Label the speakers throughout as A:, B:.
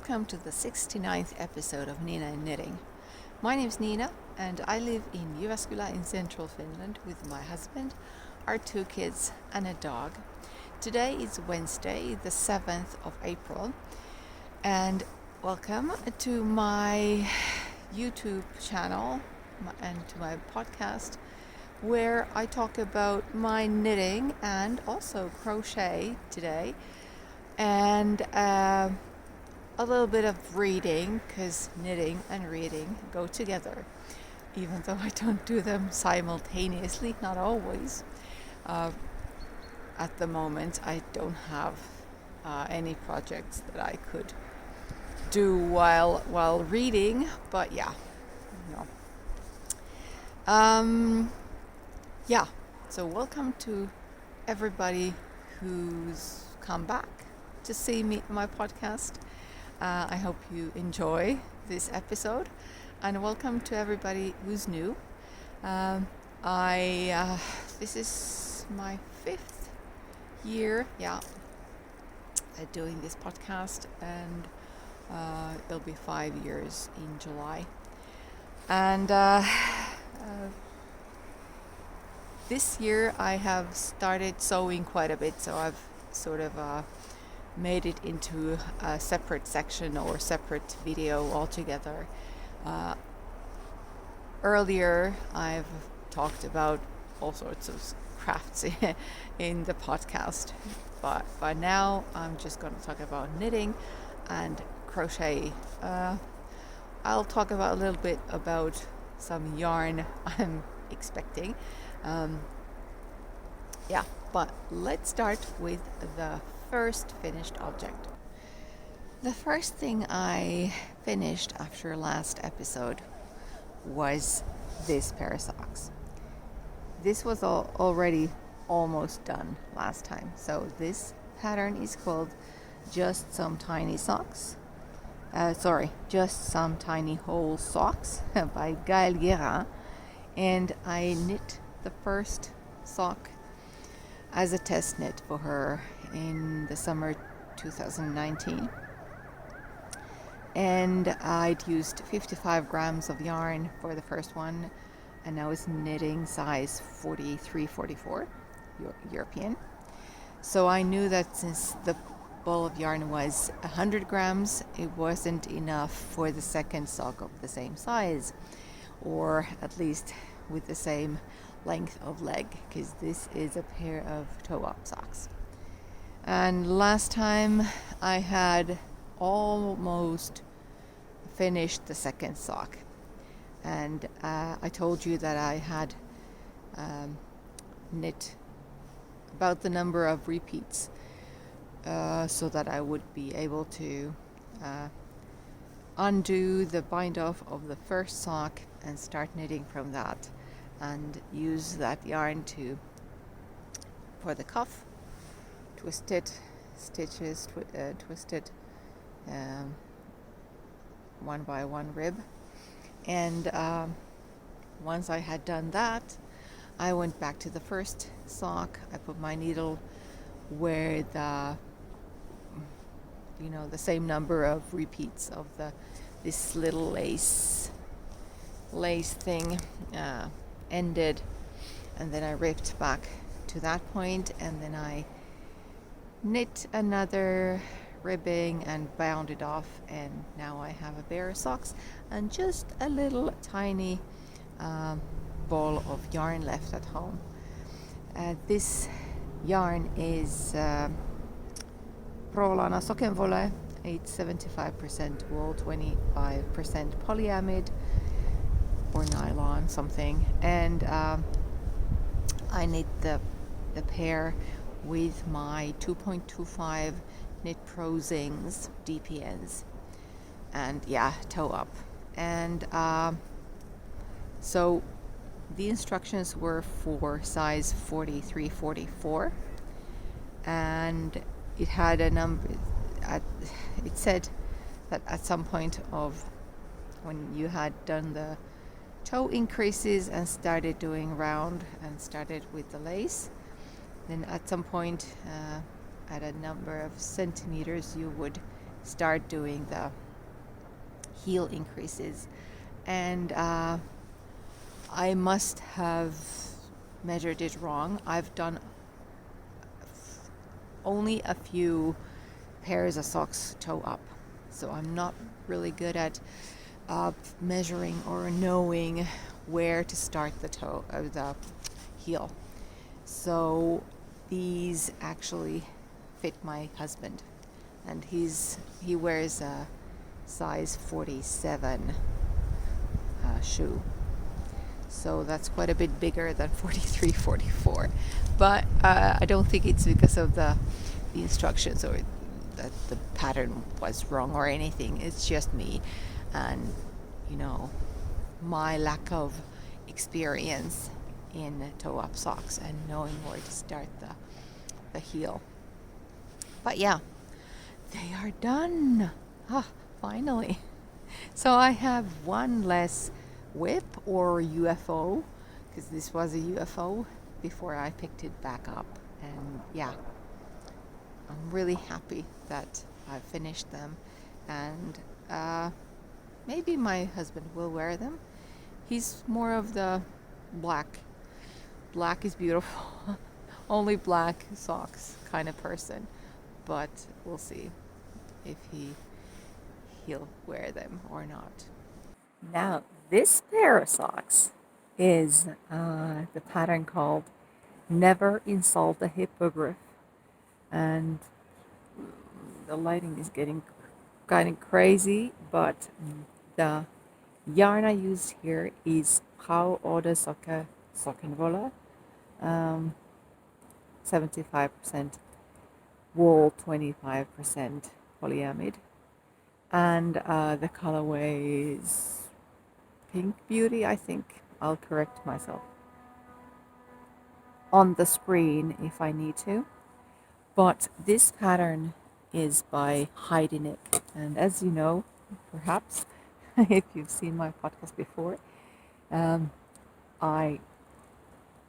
A: welcome to the 69th episode of NiinaN Knitting. My name is Niina and I live in Jyväskylä in central Finland with my husband, our 2 kids and a dog. Today is Wednesday, the 7th of April, and welcome to my YouTube channel and to my podcast where I talk about my knitting and also crochet today, and a little bit of reading, because knitting and reading go together, even though I don't do them simultaneously, not always. At the moment I don't have any projects that I could do while reading, but so welcome to everybody who's come back to see my podcast. I hope you enjoy this episode, and welcome to everybody who's new. This is my 5th year doing this podcast, and it'll be 5 years in July. And this year I have started sewing quite a bit, so I've sort of made it into a separate section or separate video altogether. Earlier I've talked about all sorts of crafts in the podcast, but now I'm just going to talk about knitting and crochet. I'll talk about a little bit about some yarn I'm expecting. But let's start with the first finished object. The first thing I finished after last episode was this pair of socks. This was already almost done last time. So this pattern is called Just Some Tiny Socks. Just Some Tiny Whole Socks by Gael, and I knit the first sock as a test knit for her in the summer 2019, and I'd used 55 grams of yarn for the first one, and I was knitting size 43-44 European. So I knew that since the ball of yarn was 100 grams, it wasn't enough for the second sock of the same size, or at least with the same length of leg, because this is a pair of toe-up socks. And last time I had almost finished the second sock, and I told you that I had knit about the number of repeats so that I would be able to undo the bind off of the first sock and start knitting from that, and use that yarn for the cuff, twist it, stitches, twist it one by one rib. And once I had done that, I went back to the first sock. I put my needle where the same number of repeats of this little lace thing ended, and then I ripped back to that point, and then I knit another ribbing and bound it off, and now I have a pair of socks and just a little tiny ball of yarn left at home. This yarn is Lana Sockenwolle. It's 75% wool, 25% polyamide or nylon something, and I knit the pair with my 2.25 Knit Pro Zings DPNs, and toe up. And so the instructions were for size 43-44, and it had a number. It said that at some point of when you had done the toe increases and started doing round and started with the lace, then at some point at a number of centimeters you would start doing the heel increases. And I must have measured it wrong. I've done only a few pairs of socks toe up, so I'm not really good at measuring or knowing where to start the toe of the heel. So these actually fit my husband, and he wears a size 47 shoe, so that's quite a bit bigger than 43, 44. But I don't think it's because of the instructions or that the pattern was wrong or anything. It's just me and my lack of experience in toe up socks and knowing where to start the heel. But yeah, they are done. Finally. So I have one less whip or UFO, because this was a UFO before I picked it back up. And yeah, I'm really happy that I finished them, and maybe my husband will wear them. He's more of the black is beautiful only black socks kind of person, but we'll see if he'll wear them or not. Now, this pair of socks is the pattern called Never Insult a Hippogriff. And the lighting is getting kind of crazy, but the yarn I used here is Frau Odersocke Sockenwolle, 75% wool, 25% polyamide, and the colorway is Pink Beauty, I think. I'll correct myself on the screen if I need to. But this pattern is by Heidi Nick, and as you know, perhaps, if you've seen my podcast before, I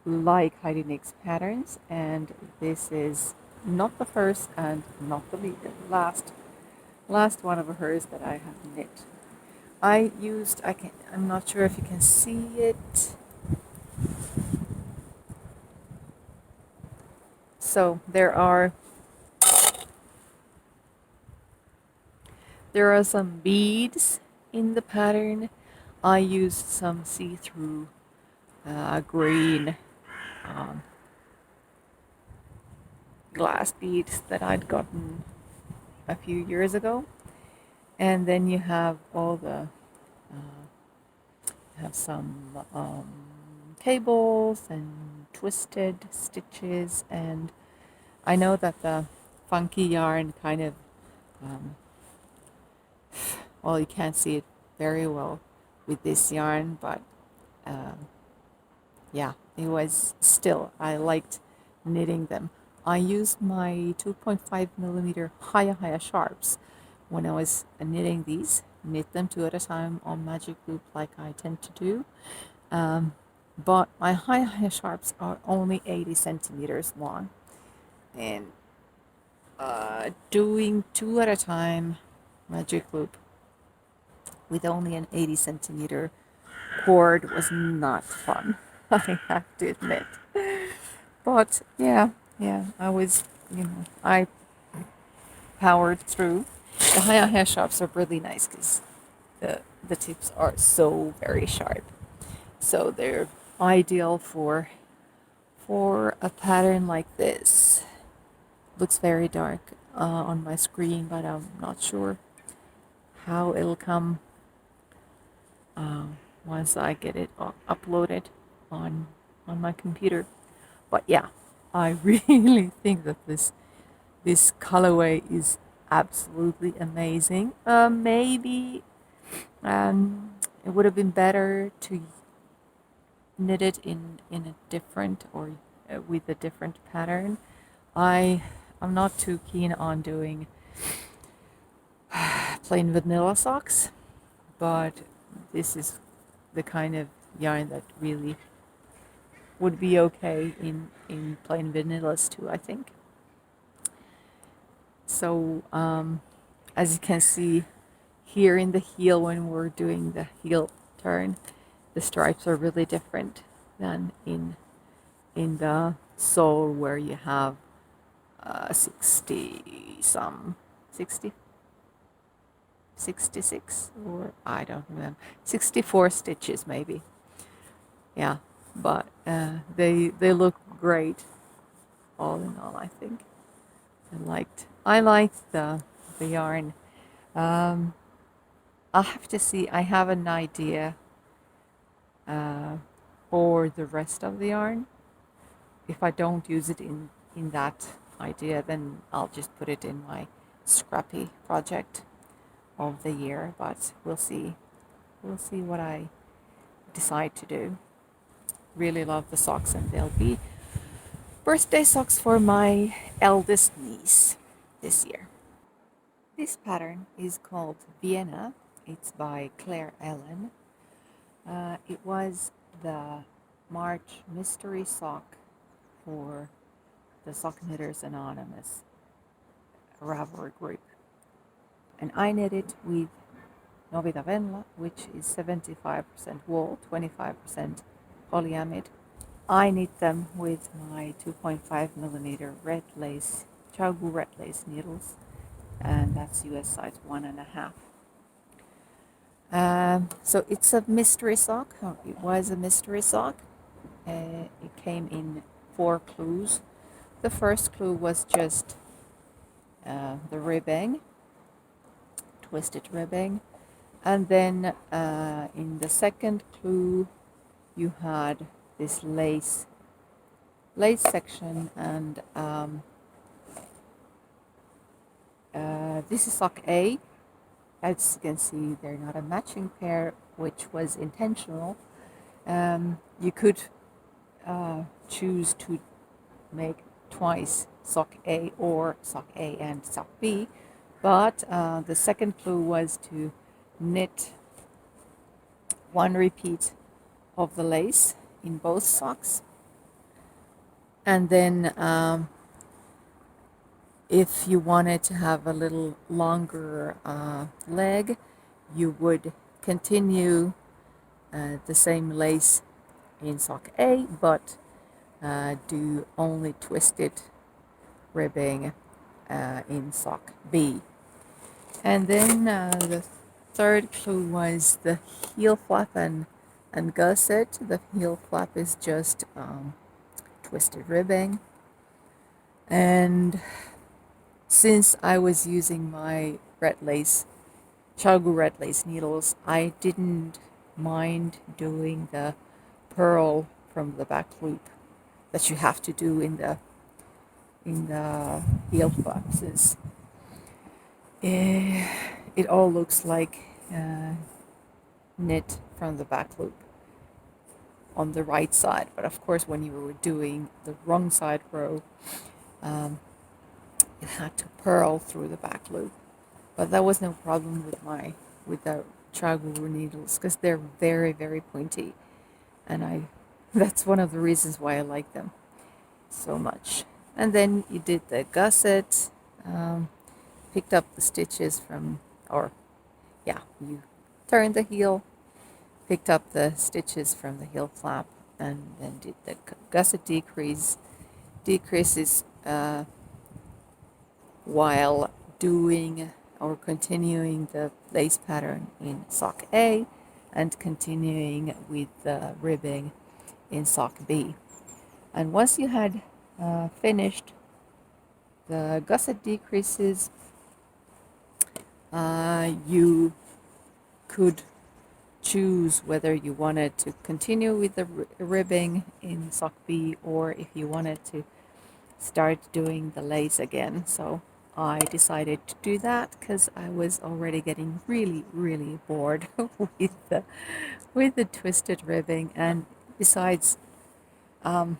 A: like Heidi Nick's patterns, and this is not the first and not the last one of hers that I have knit. I'm not sure if you can see it. So there are some beads in the pattern. I used some see-through green glass beads that I'd gotten a few years ago. And then you have all the have some cables and twisted stitches, and I know that the funky yarn kind of you can't see it very well with this yarn, but yeah, it was still, I liked knitting them. I used my 2.5 millimeter higher sharps when I was knitting these. Knit them 2 at a time on magic loop like I tend to do. But my higher sharps are only 80 centimeters long, and doing 2 at a time magic loop with only an 80 centimeter cord was not fun. I have to admit. But yeah, I powered through. The higher sharps are really nice because the tips are so very sharp. So they're ideal for a pattern like this. Looks very dark on my screen, but I'm not sure how it'll come once I get it uploaded on my computer. But yeah, I really think that this colorway is absolutely amazing. Maybe it would have been better to knit it in a different or with a different pattern. I'm not too keen on doing plain vanilla socks, but this is the kind of yarn that really would be okay in plain vanillas too, I think. So as you can see here in the heel, when we're doing the heel turn, the stripes are really different than in the sole, where you have 60 some 60 66, or I don't remember, 64 stitches maybe. Yeah, but they look great all in all. I think I liked the yarn. I'll have to see. I have an idea for the rest of the yarn. If I don't use it in that idea, then I'll just put it in my scrappy project of the year. But we'll see what I decide to do. Really love the socks, and they'll be birthday socks for my eldest niece this year. This pattern is called Venla. It's by Claire Ellen. It was the March mystery sock for the Sock Knitters Anonymous Ravelry group. And I knit it with Novita Venla, which is 75% wool, 25% polyamide. I knit them with my 2.5 millimeter red lace, Chaugu red lace needles, and that's US size 1.5. So it's a mystery sock. It was a mystery sock. It came in 4 clues. The first clue was just the ribbing, twisted ribbing, and then in the second clue you had this lace section, and this is sock A. As you can see, they're not a matching pair, which was intentional. You could choose to make twice sock A or sock A and sock B, but the second clue was to knit one repeat of the lace in both socks, and then if you wanted to have a little longer leg, you would continue the same lace in sock A, but do only twisted ribbing in sock B. And then the third clue was the heel flap and gusset. The heel flap is just twisted ribbing, and since I was using my red lace, Chaugu red lace needles, I didn't mind doing the purl from the back loop that you have to do in the heel flap, since it all looks like knit from the back loop on the right side. But of course, when you were doing the wrong side row, it had to purl through the back loop. But that was no problem with the Chaugu needles, because they're very, very pointy, and that's one of the reasons why I like them so much. And then you did the gusset, picked up the stitches you turned the heel, picked up the stitches from the heel flap, and then did the gusset decreases while doing or continuing the lace pattern in sock A and continuing with the ribbing in sock B. And once you had finished the gusset decreases, you could choose whether you wanted to continue with the ribbing in sock B, or if you wanted to start doing the lace again. So I decided to do that because I was already getting really, really bored with the twisted ribbing. And besides, the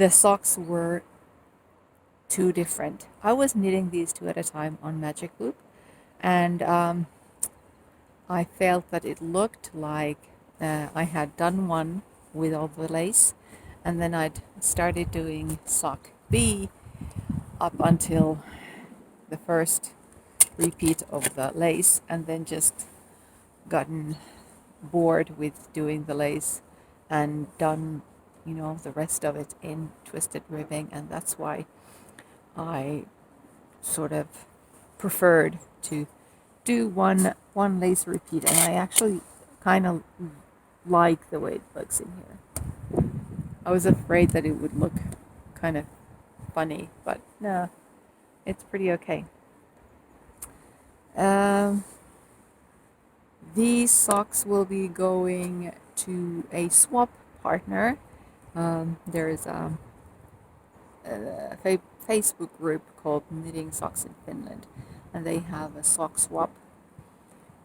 A: socks were too different. I was knitting these 2 at a time on Magic Loop, and I felt that it looked like I had done one with all the lace, and then I'd started doing sock B up until the first repeat of the lace and then just gotten bored with doing the lace and done, the rest of it in twisted ribbing, and that's why I sort of preferred to do one lace repeat, and I actually kind of like the way it looks in here. I was afraid that it would look kind of funny, but no, it's pretty okay. These socks will be going to a swap partner. There is a Facebook group called Knitting Socks in Finland, and they have a sock swap,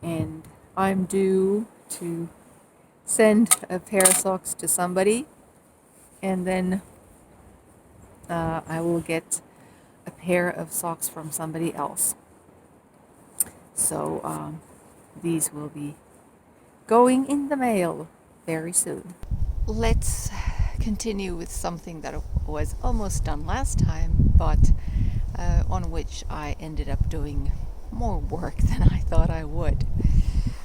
A: and I'm due to send a pair of socks to somebody, and then I will get a pair of socks from somebody else. So these will be going in the mail very soon. Let's continue with something that was almost done last time, but on which I ended up doing more work than I thought I would.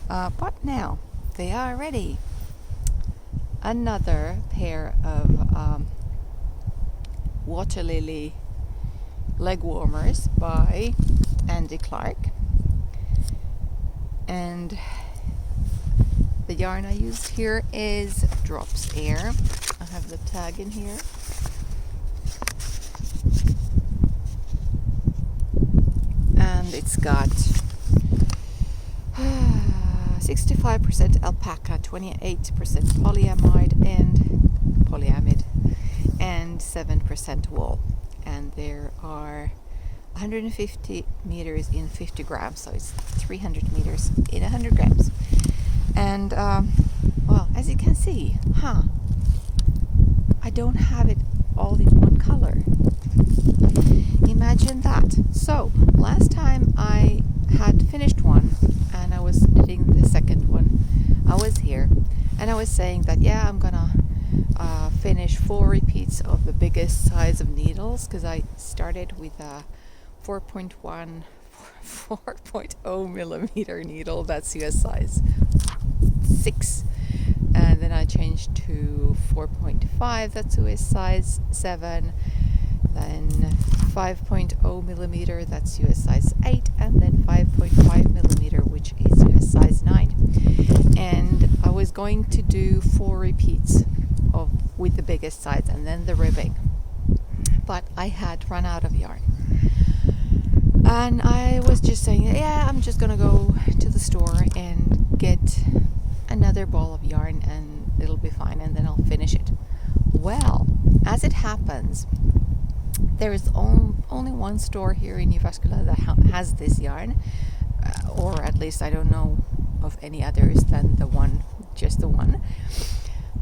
A: But now they are ready. Another pair of water lily leg warmers by Andy Clark, and the yarn I used here is Drops Air. I have the tag in here. And it's got 65% alpaca, 28% polyamide, and 7% wool. And there are 150 meters in 50 grams, so it's 300 meters in 100 grams. And well, as you can see, I don't have it all in one color. Imagine that. So last time I had finished one and I was knitting the second one, I was here and I was saying that I'm gonna finish 4 repeats of the biggest size of needles, because I started with a 4.0 millimeter needle, that's US size 6, and then I changed to 4.5, that's US size 7, then 5.0 millimeter, that's US size 8, and then 5.5 millimeter, which is US size 9. And I was going to do 4 repeats with the biggest size and then the ribbing, but I had run out of yarn. And I was just saying, I'm just gonna go to the store and get another ball of yarn and it'll be fine, and then I'll finish it. Well, as it happens, there is only one store here in Jyväskylä that has this yarn, or at least I don't know of any others than just the one.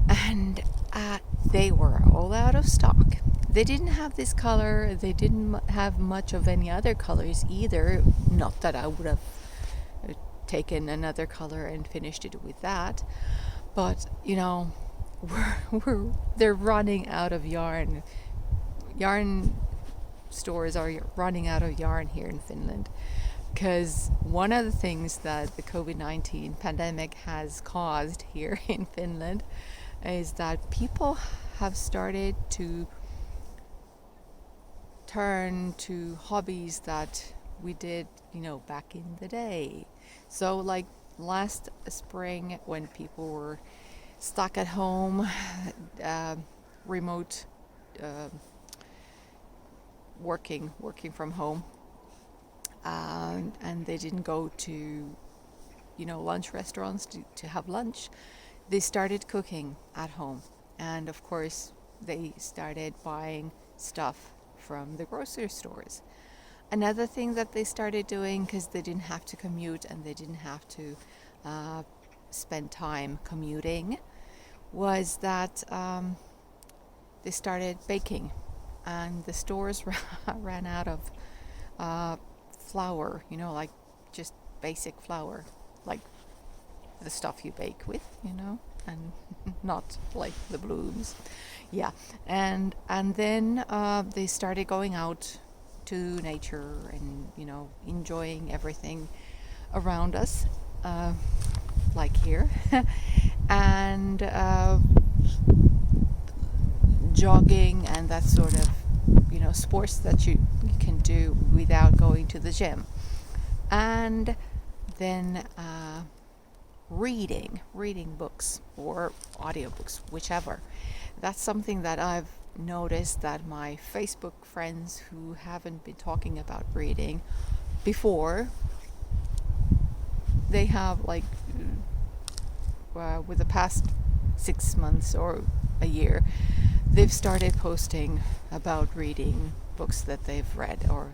A: And they were all out of stock. They didn't have this color, they didn't have much of any other colors either. Not that I would have taken another color and finished it with that, but they're running out of yarn. Yarn stores are running out of yarn here in Finland, because one of the things that the COVID-19 pandemic has caused here in Finland is that people have started to turn to hobbies that we did, back in the day. So like last spring, when people were stuck at home, remote working from home, and they didn't go to lunch restaurants to have lunch, they started cooking at home, and of course they started buying stuff from the grocery stores. Another thing that they started doing, because they didn't have to commute and they didn't have to spend time commuting, was that they started baking, and the stores ran out of flour, like just basic flour, like the stuff you bake with, and not like the blooms. And then they started going out to nature and, enjoying everything around us, like here, and jogging and that sort of, sports that you can do without going to the gym. And then reading books or audiobooks, whichever. That's something that I've noticed that my Facebook friends who haven't been talking about reading before, they have with the past 6 months or a year, they've started posting about reading books that they've read, or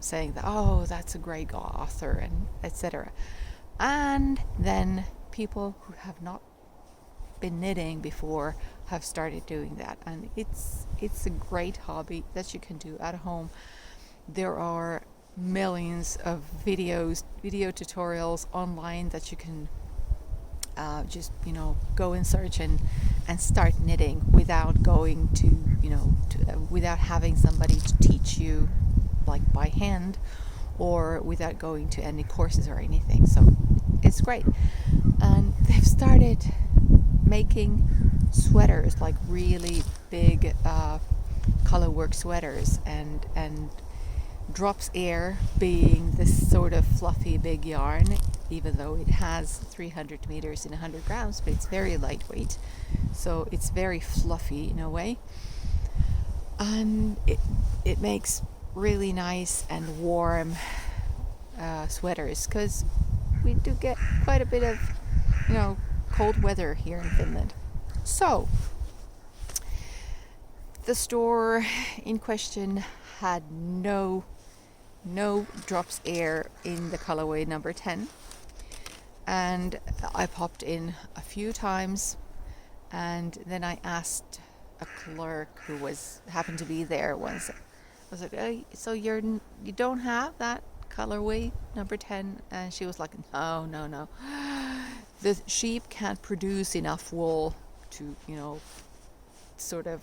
A: saying that, oh, that's a great author, and etc. And then people who have not been knitting before have started doing that, and it's a great hobby that you can do at home. There are millions of video tutorials online that you can just go and search and start knitting without going to without having somebody to teach you like by hand, or without going to any courses or anything. So it's great. And they've started making sweaters, like really big colorwork sweaters, and drops air being this sort of fluffy big yarn, even though it has 300 meters in 100 grams, but it's very lightweight, so it's very fluffy in a way, and it makes really nice and warm sweaters, because we do get quite a bit of cold weather here in Finland. So the store in question had no drops air in the colorway number 10, and I popped in a few times, and then I asked a clerk who happened to be there once. I was like, oh, so you don't have that colorway number 10? And she was like, no. The sheep can't produce enough wool to, sort of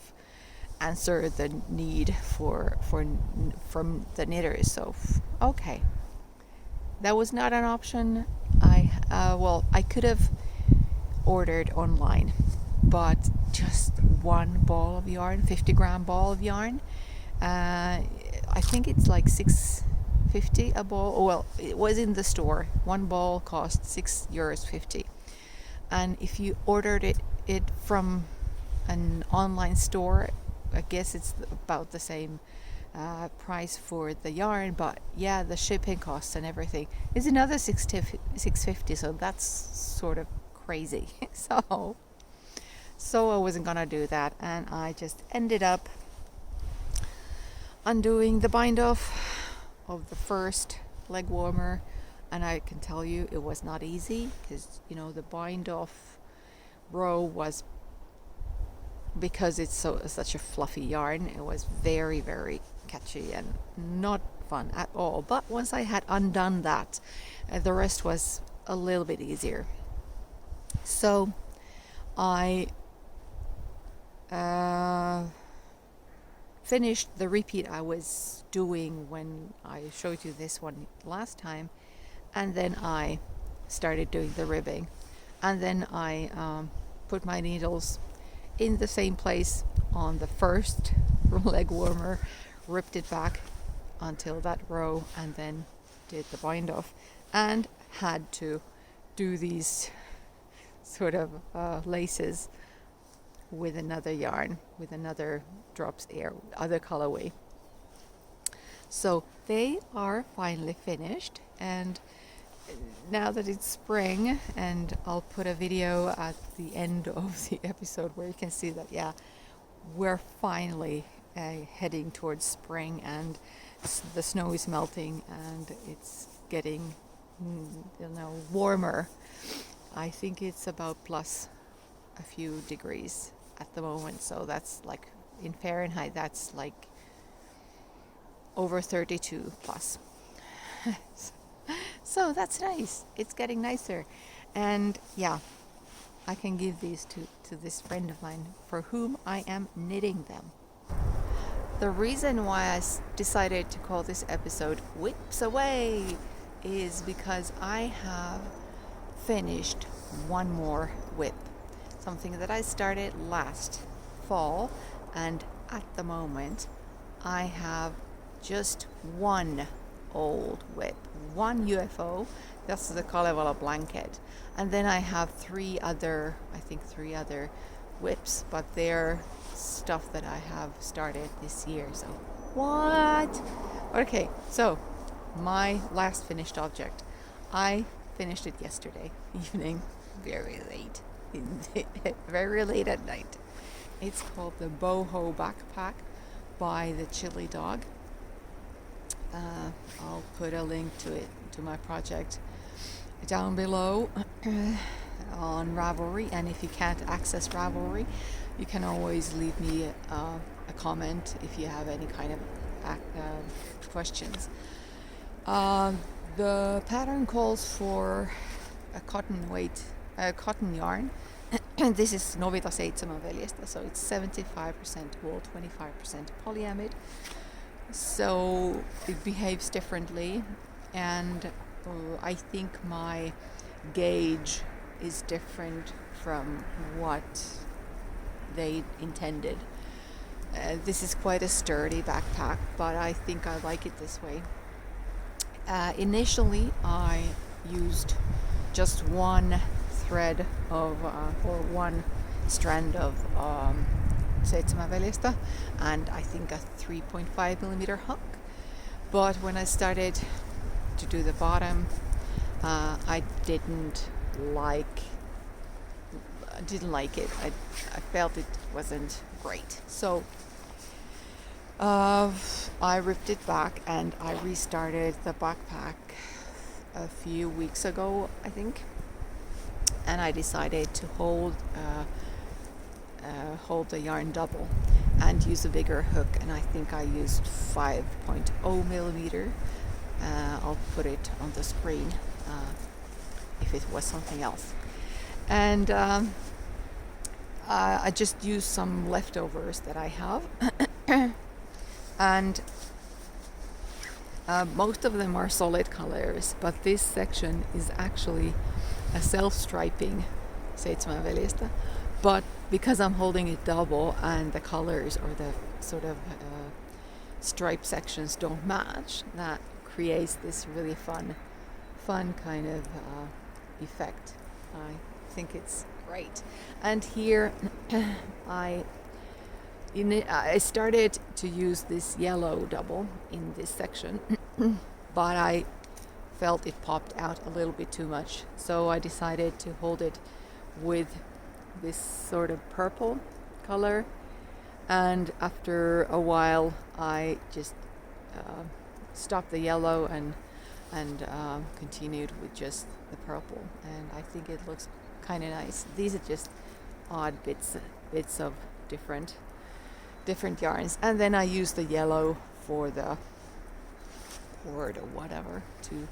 A: answer the need from the knitters. So, okay. That was not an option. I could have ordered online, but just one ball of yarn, 50-gram ball of yarn, I think it's like €6.50 a ball. Well, it was in the store. One ball cost €6.50, and if you ordered it from an online store, I guess it's about the same price for the yarn, but yeah, the shipping costs and everything is another $6.50. So that's sort of crazy. So I wasn't gonna do that, and I just ended up undoing the bind off of the first leg warmer, and I can tell you it was not easy, because the bind off row was, because it's such a fluffy yarn, it was very, very catchy and not fun at all. But once I had undone that, the rest was a little bit easier. So I finished the repeat I was doing when I showed you this one last time, and then I started doing the ribbing, and then I put my needles in the same place on the first leg warmer, ripped it back until that row, and then did the bind off, and had to do these sort of laces with another yarn, with another drops air, other colorway. So they are finally finished, and now that it's spring, and I'll put a video at the end of the episode where you can see that, yeah, we're finally heading towards spring, and the snow is melting and it's getting warmer. I think it's about plus a few degrees at the moment, so that's like in Fahrenheit, that's like over 32 plus. So that's nice. It's getting nicer, and yeah, I can give these to this friend of mine for whom I am knitting them. The reason why I decided to call this episode Whips Away is because I have finished one more whip. Something that I started last fall, and at the moment I have just one old whip, one UFO, that's the Kalevala blanket, and then I have three other whips, but they're stuff that I have started this year. So what? Okay, so my last finished object, I finished it yesterday evening, very late very late at night. It's called the Boho backpack by the Chili Dog. I'll put a link to it, to my project, down below on Ravelry, and if you can't access Ravelry, you can always leave me a comment if you have any kind of questions. The pattern calls for a cotton yarn. This is Novita 7 veljestä, so it's 75% wool, 25% polyamide. So it behaves differently, and I think my gauge is different from what they intended. This is quite a sturdy backpack, but I think I like it this way. Initially, I used just one thread of or one strand of 7 veljestä, and I think a 3.5 millimeter hook. But when I started to do the bottom, I didn't like it. I felt it wasn't great. So I ripped it back and I restarted the backpack a few weeks ago, I think. And I decided to hold the yarn double and use a bigger hook, and I think I used 5.0 millimeter. I'll put it on the screen if it was something else. And I just used some leftovers that I have, and most of them are solid colors, but this section is actually a self-striping 7 veljestä, but because I'm holding it double and the colors or the sort of stripe sections don't match, that creates this really fun kind of effect. I think it's great. And here I started to use this yellow double in this section, but I felt it popped out a little bit too much, so I decided to hold it with this sort of purple color, and after a while I just stopped the yellow and continued with just the purple, and I think it looks kind of nice. These are just odd bits of different yarns, and then I use the yellow for the cord or whatever to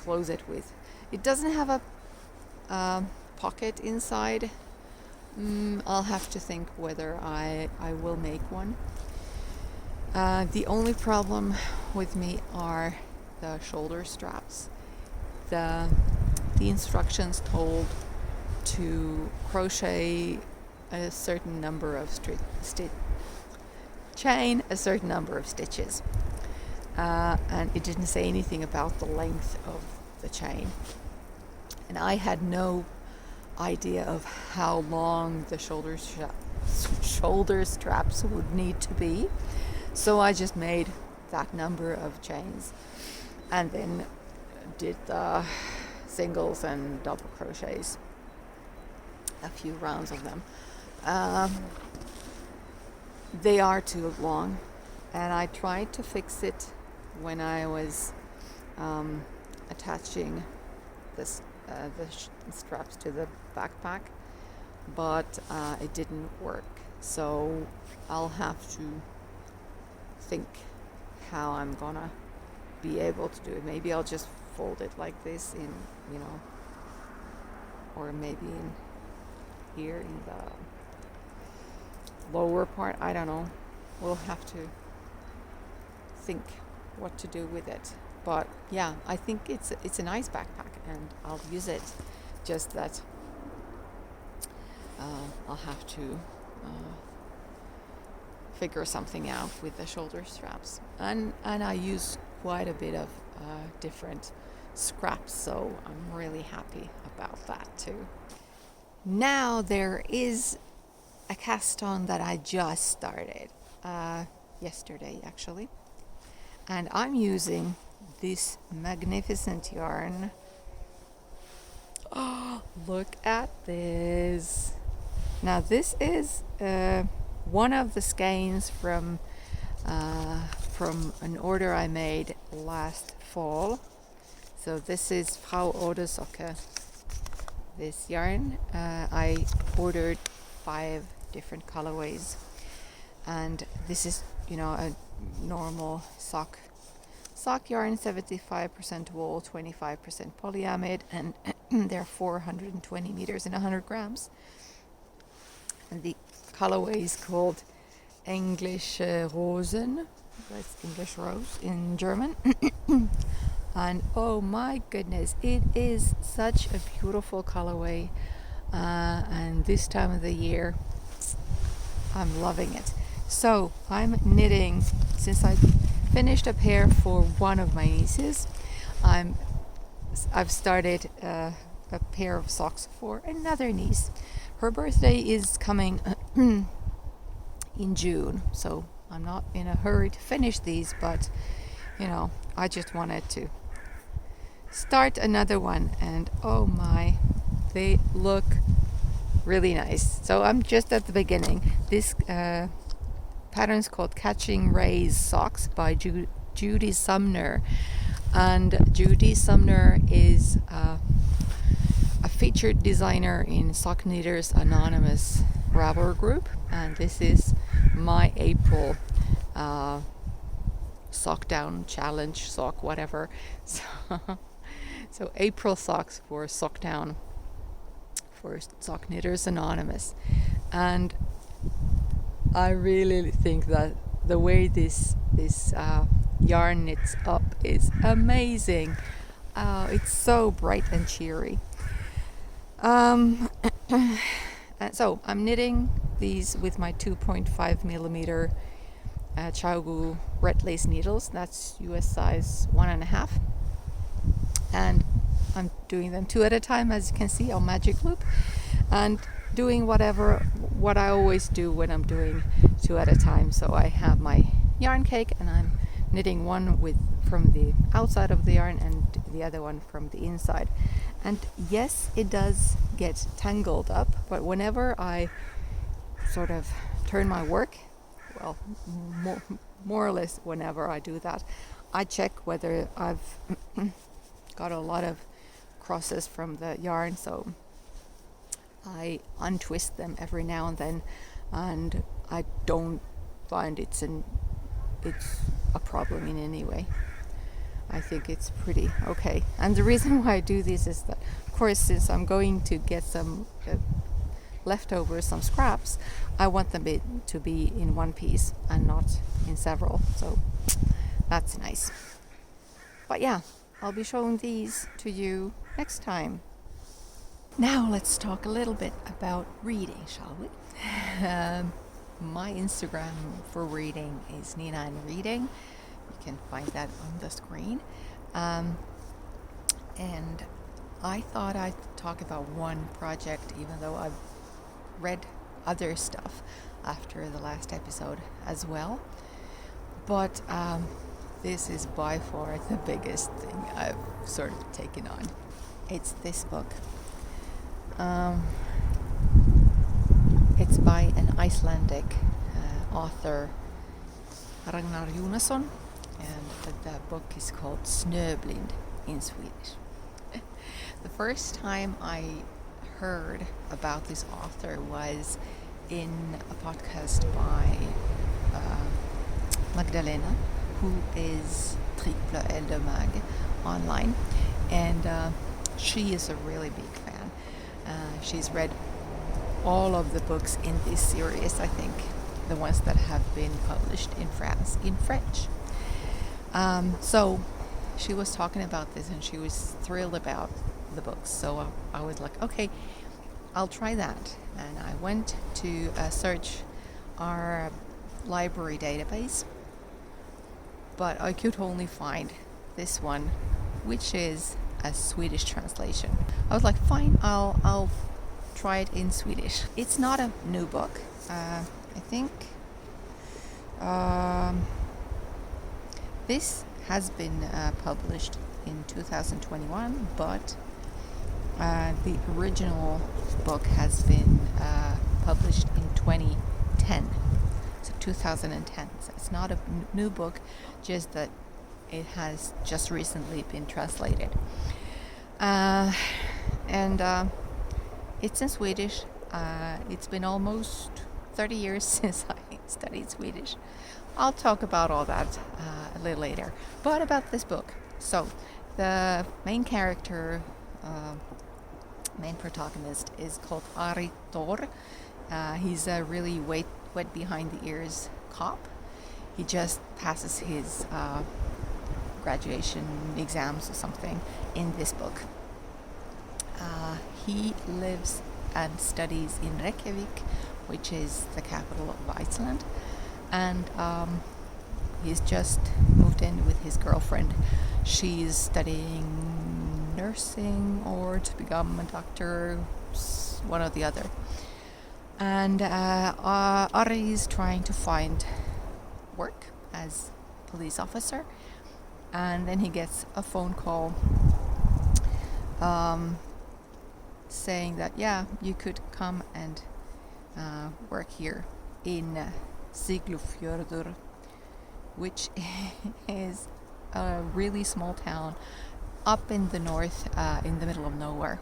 A: close it with. It doesn't have a pocket inside. I'll have to think whether I will make one. The only problem with me are the shoulder straps. The instructions told to crochet a certain number of chain a certain number of stitches, and it didn't say anything about the length of the chain, and I had no idea of how long the shoulder straps would need to be, so I just made that number of chains and then did the singles and double crochets, a few rounds of them. They are too long, and I tried to fix it when I was attaching the straps to the backpack, but it didn't work, so I'll have to think how I'm gonna be able to do it. Maybe I'll just fold it like this in, or maybe in here in the lower part, I don't know. we'll have to think what to do with it. But yeah, I think it's a nice backpack, and I'll use it. Just that I'll have to figure something out with the shoulder straps, and I use quite a bit of different scraps, so I'm really happy about that too. Now there is a cast on that I just started yesterday actually, and I'm using this magnificent yarn. Oh, look at this. Now this is one of the skeins from an order I made last fall. So this is Frau Odersocke. This yarn I ordered 5 different colorways, and this is, you know, a normal sock yarn, 75% wool, 25% polyamide, and they're 420 meters in 100 grams. And the colorway is called English Rosen. That's English rose in German. And oh my goodness, it is such a beautiful colorway. And this time of the year, I'm loving it. So I'm knitting, since I finished a pair for one of my nieces, I've started a pair of socks for another niece. Her birthday is coming in June, so I'm not in a hurry to finish these, but you know, I just wanted to start another one, and oh my, they look really nice. So I'm just at the beginning. This pattern's called Catching Rays Socks by Judy Sumner, and Judy Sumner is a featured designer in Sock Knitters Anonymous Rabber group, and this is my April sock down challenge, sock whatever. So April socks for sock down for Sock Knitters Anonymous, and I really think that the way this yarn knits up is amazing. It's so bright and cheery. And so I'm knitting these with my 2.5 millimeter Chaugu red lace needles. That's US size 1.5, and I'm doing them 2 at a time, as you can see, on magic loop, and doing what I always do when I'm doing 2 at a time. So I have my yarn cake, and I'm knitting one from the outside of the yarn and the other one from the inside. And yes, it does get tangled up, but whenever I sort of turn my work, well, more or less whenever I do that, I check whether I've got a lot of crosses from the yarn, so I untwist them every now and then, and I don't find it's a problem in any way. I think it's pretty okay. And the reason why I do this is that, of course, since I'm going to get some leftovers, some scraps, I want them to be in one piece and not in several. So that's nice. But yeah, I'll be showing these to you next time. Now let's talk a little bit about reading, shall we? My Instagram for reading is NiinaN Reading. You can find that on the screen. And I thought I'd talk about one project, even though I've read other stuff after the last episode as well. But this is by far the biggest thing I've sort of taken on. It's this book. It's by an Icelandic author, Ragnar Jónasson, and the book is called Snöblind in Swedish. The first time I heard about this author was in a podcast by Magdalena, who is Triple L de Mag online, and she is a really big fan. She's read all of the books in this series, I think. the ones that have been published in France in French. So she was talking about this and she was thrilled about the books. So I was like, okay, I'll try that. And I went to search our library database, but I could only find this one, which is a Swedish translation. I was like, fine, I'll try it in Swedish. It's not a new book. I think this has been published in 2021, but the original book has been published in 2010. So 2010. So it's not a new book, just that it has just recently been translated. And it's in Swedish. It's been almost 30 years since I studied Swedish. I'll talk about all that a little later. But about this book. So the main character, main protagonist, is called Ari Tor. He's a really wet behind the ears cop. He just passes his graduation exams or something in this book. He lives and studies in Reykjavik, which is the capital of Iceland, and he's just moved in with his girlfriend. She's studying nursing or to become a doctor, one or the other. And Ari is trying to find work as police officer, and then he gets a phone call saying that, yeah, you could come and work here in Siglufjordur, which is a really small town up in the north, in the middle of nowhere.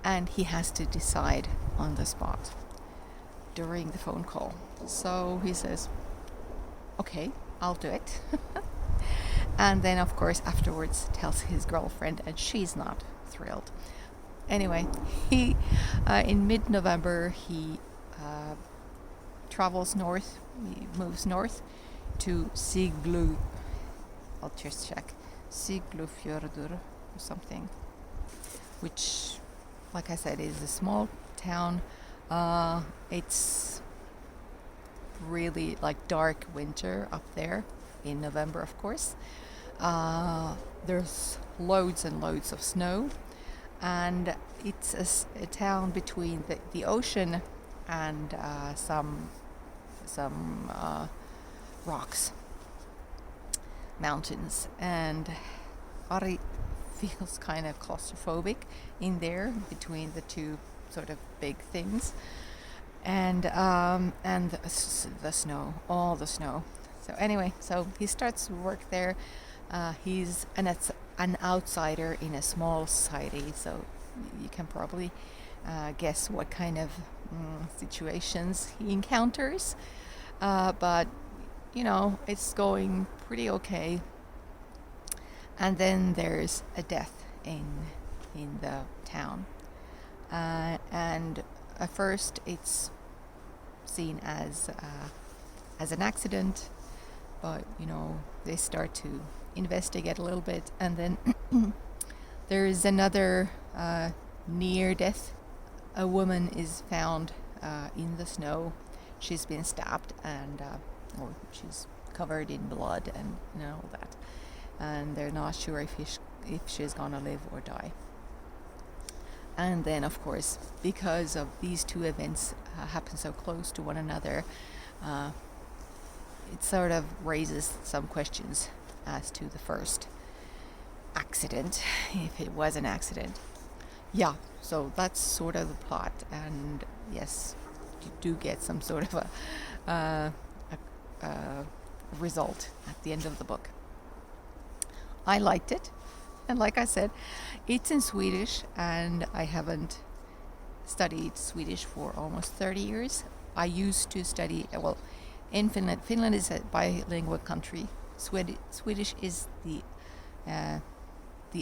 A: And he has to decide on the spot during the phone call. So he says, okay, I'll do it. And then, of course, afterwards tells his girlfriend, and she's not thrilled. Anyway, he in mid-November, he travels north, he moves north to I'll just check, Siglufjordur or something, which, like I said, is a small town. It's really like dark winter up there in November, of course. There's loads and loads of snow, and it's a town between the ocean and some rocks, mountains, and Ari feels kind of claustrophobic in there between the two sort of big things, and the snow, all the snow. So anyway, so he starts work there. He's an outsider in a small society, so you can probably guess what kind of situations he encounters. But you know, it's going pretty okay. And then there's a death in the town, and at first it's seen as an accident, but you know, they start to investigate a little bit, and then there is another near death. A woman is found in the snow. She's been stabbed, and or she's covered in blood and all that, and they're not sure if she's gonna live or die. And then, of course, because of these two events happen so close to one another, it sort of raises some questions as to the first accident, if it was an accident. Yeah, so that's sort of the plot, and yes, you do get some sort of a result at the end of the book. I liked it, and like I said, it's in Swedish, and I haven't studied Swedish for almost 30 years. I used to study, well, in Finland. Finland is a bilingual country. Swedish is the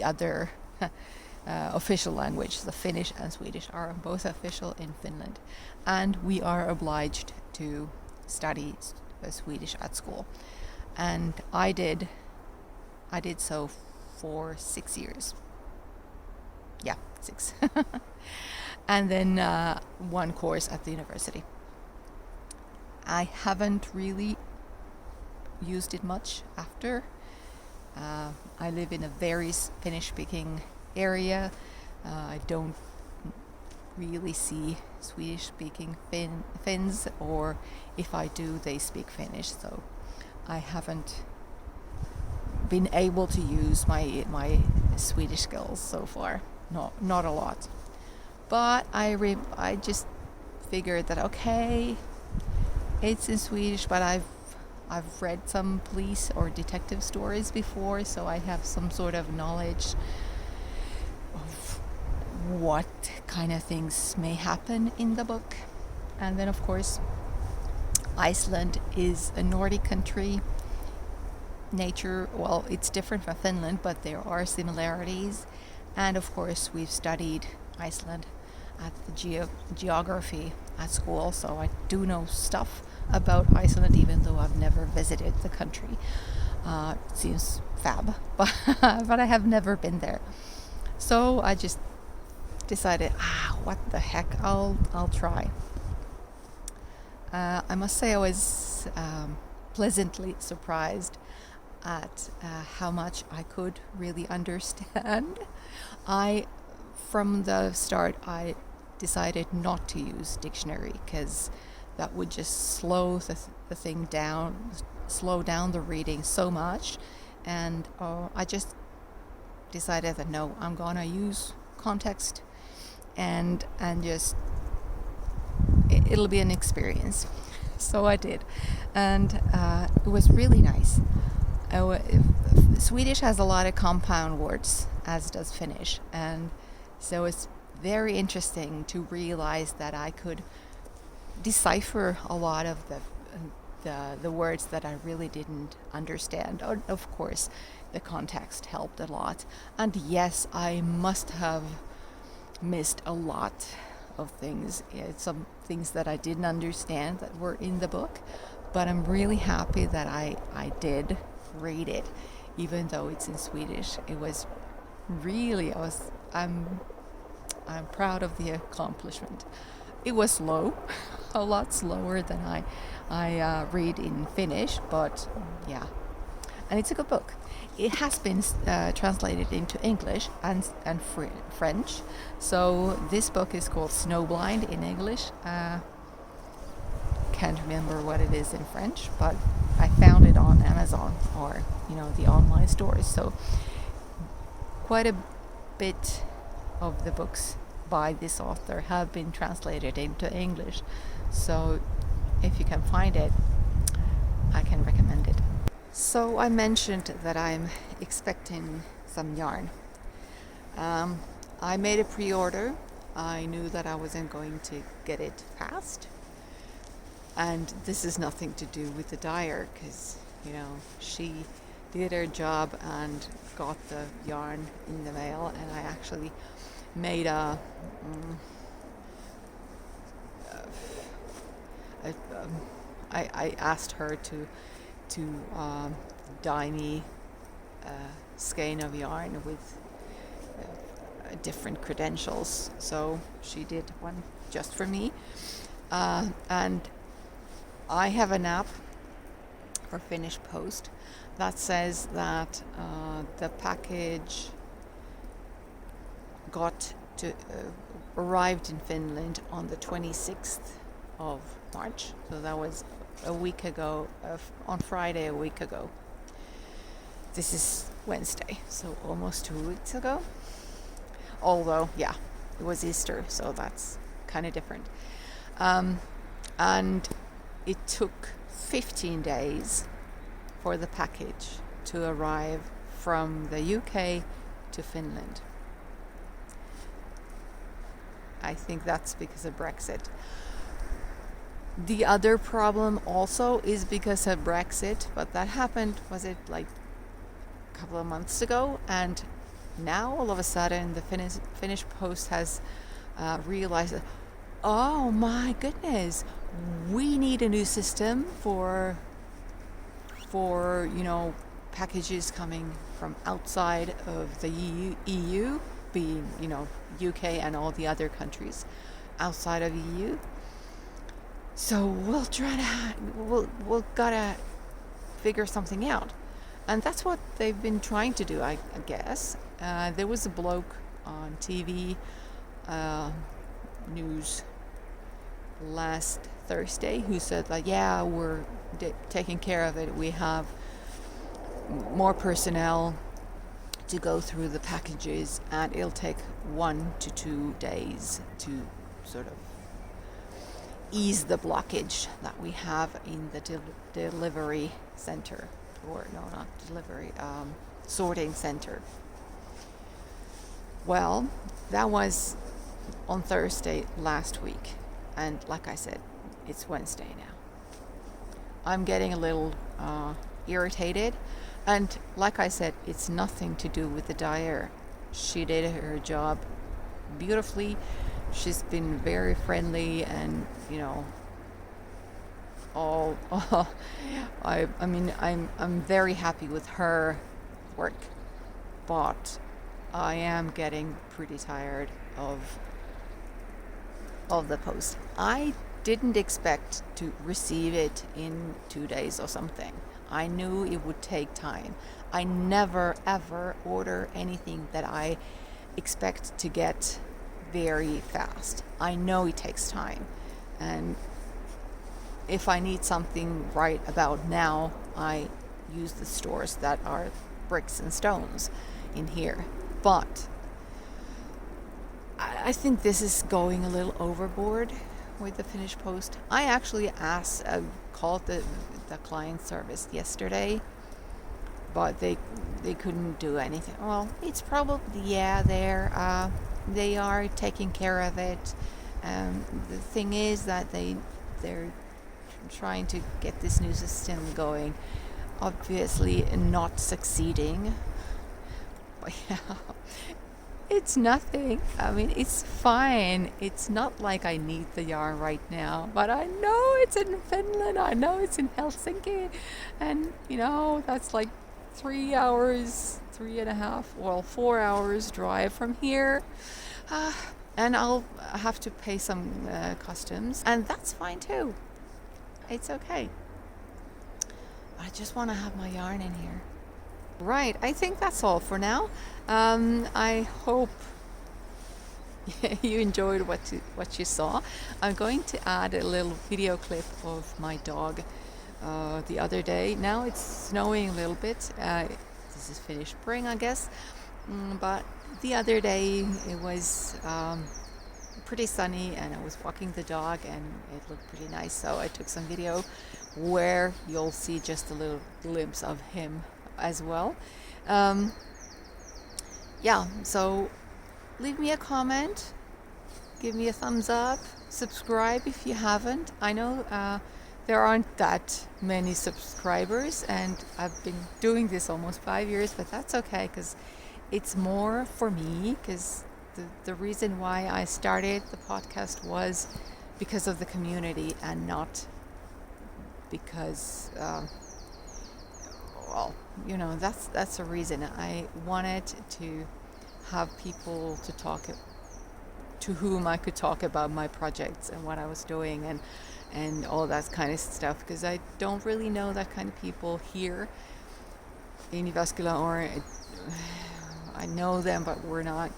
A: other official language. The Finnish and Swedish are both official in Finland, and we are obliged to study Swedish at school, and I did so for 6 years. Yeah, 6. And then one course at the university. I haven't really used it much after. I live in a very Finnish-speaking area. I don't really see Swedish-speaking Finns, or if I do, they speak Finnish. So I haven't been able to use my Swedish skills so far. Not a lot. But I just figured that okay, it's in Swedish, but I've read some police or detective stories before, so I have some sort of knowledge of what kind of things may happen in the book. And then of course, Iceland is a Nordic country. Nature, well, it's different from Finland, but there are similarities. And of course, we've studied Iceland at the geography at school, so I do know stuff about Iceland, even though I've never visited the country. It seems fab, but I have never been there. So I just decided, what the heck, I'll try. I must say I was pleasantly surprised at how much I could really understand. From the start, I decided not to use dictionary because that would just slow the thing down, slow down the reading so much. And I just decided that no, I'm gonna use context and just it'll be an experience. So I did, and it was really nice. Swedish has a lot of compound words, as does Finnish, and so it's very interesting to realize that I could decipher a lot of the words that I really didn't understand. Of course, the context helped a lot, and yes, I must have missed a lot of things. Some things that I didn't understand that were in the book, but I'm really happy that I did read it, even though it's in Swedish. It was really, I'm proud of the accomplishment. It was slow, a lot slower than I read in Finnish, but yeah. And it's a good book. It has been translated into English and French. So this book is called Snowblind in English. Can't remember what it is in French, but I found it on Amazon or the online stores. So quite a bit of the books by this author have been translated into English. So if you can find it, I can recommend it. So I mentioned that I'm expecting some yarn. I made a pre-order. I knew that I wasn't going to get it fast. And this is nothing to do with the dyer, because, she did her job and got the yarn in the mail, and I actually made I asked her to dye me a skein of yarn with different credentials. So she did one just for me. And I have an app for Finnish Post that says that the package arrived in Finland on the 26th of March. So that was a week ago, on Friday a week ago. This is Wednesday, so almost 2 weeks ago. Although, yeah, it was Easter, so that's kind of different. And it took 15 days for the package to arrive from the UK to Finland. I think that's because of Brexit. The other problem also is because of Brexit, but that happened, was it like a couple of months ago? And now all of a sudden the Finnish Post has realized that, oh my goodness, we need a new system for packages coming from outside of the EU, being UK and all the other countries outside of EU. So we'll gotta figure something out, and that's what they've been trying to do, I guess. There was a bloke on TV news last Thursday who said like, yeah, we're taking care of it. We have more personnel to go through the packages, and it'll take 1 to 2 days to sort of ease the blockage that we have in the delivery center, or no, not delivery, sorting center. Well, that was on Thursday last week, and like I said, it's Wednesday now. I'm getting a little irritated, and like I said, it's nothing to do with the dyer. She did her job beautifully. She's been very friendly, and I'm very happy with her work, but I am getting pretty tired of the post. I didn't expect to receive it in 2 days or something. I knew it would take time. I never ever order anything that I expect to get very fast. I know it takes time, and if I need something right about now, I use the stores that are bricks and stones in here. But I think this is going a little overboard with the Finnish Post. I actually called the client service yesterday, but they couldn't do anything. Well, it's probably they are taking care of it. The thing is that they're trying to get this new system going. Obviously not succeeding. But yeah, it's nothing. I mean, it's fine. It's not like I need the yarn right now, but I know it's in Finland. I know it's in Helsinki, and that's like 3 hours, 3.5, 4 hours drive from here. And I'll have to pay some customs, and that's fine too. It's okay. I just want to have my yarn in here. Right, I think that's all for now. I hope you enjoyed what you saw. I'm going to add a little video clip of my dog the other day. Now it's snowing a little bit. This is Finnish spring, I guess. But the other day it was pretty sunny, and I was walking the dog, and it looked pretty nice. So I took some video where you'll see just a little glimpse of him as well. So leave me a comment, give me a thumbs up, subscribe if you haven't. I know there aren't that many subscribers, and I've been doing this almost 5 years, but that's okay, because it's more for me, because the reason why I started the podcast was because of the community, and not because that's the reason. I wanted to have people to whom I could talk about my projects and what I was doing, and all that kind of stuff, because I don't really know that kind of people here in Jyväskylä, or I know them, but we're not,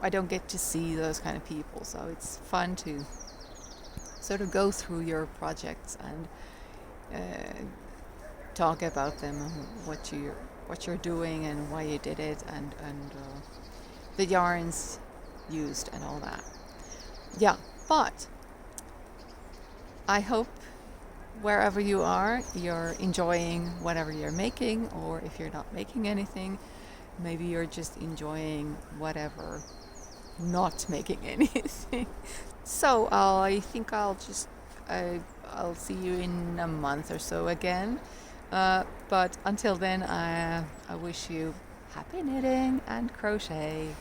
A: I don't get to see those kind of people. So it's fun to sort of go through your projects and talk about them, and what you're doing, and why you did it, and the yarns used and all that. Yeah, but I hope wherever you are, you're enjoying whatever you're making, or if you're not making anything, maybe you're just enjoying whatever, not making anything. So I think I'll see you in a month or so again. But until then, I wish you happy knitting and crochet.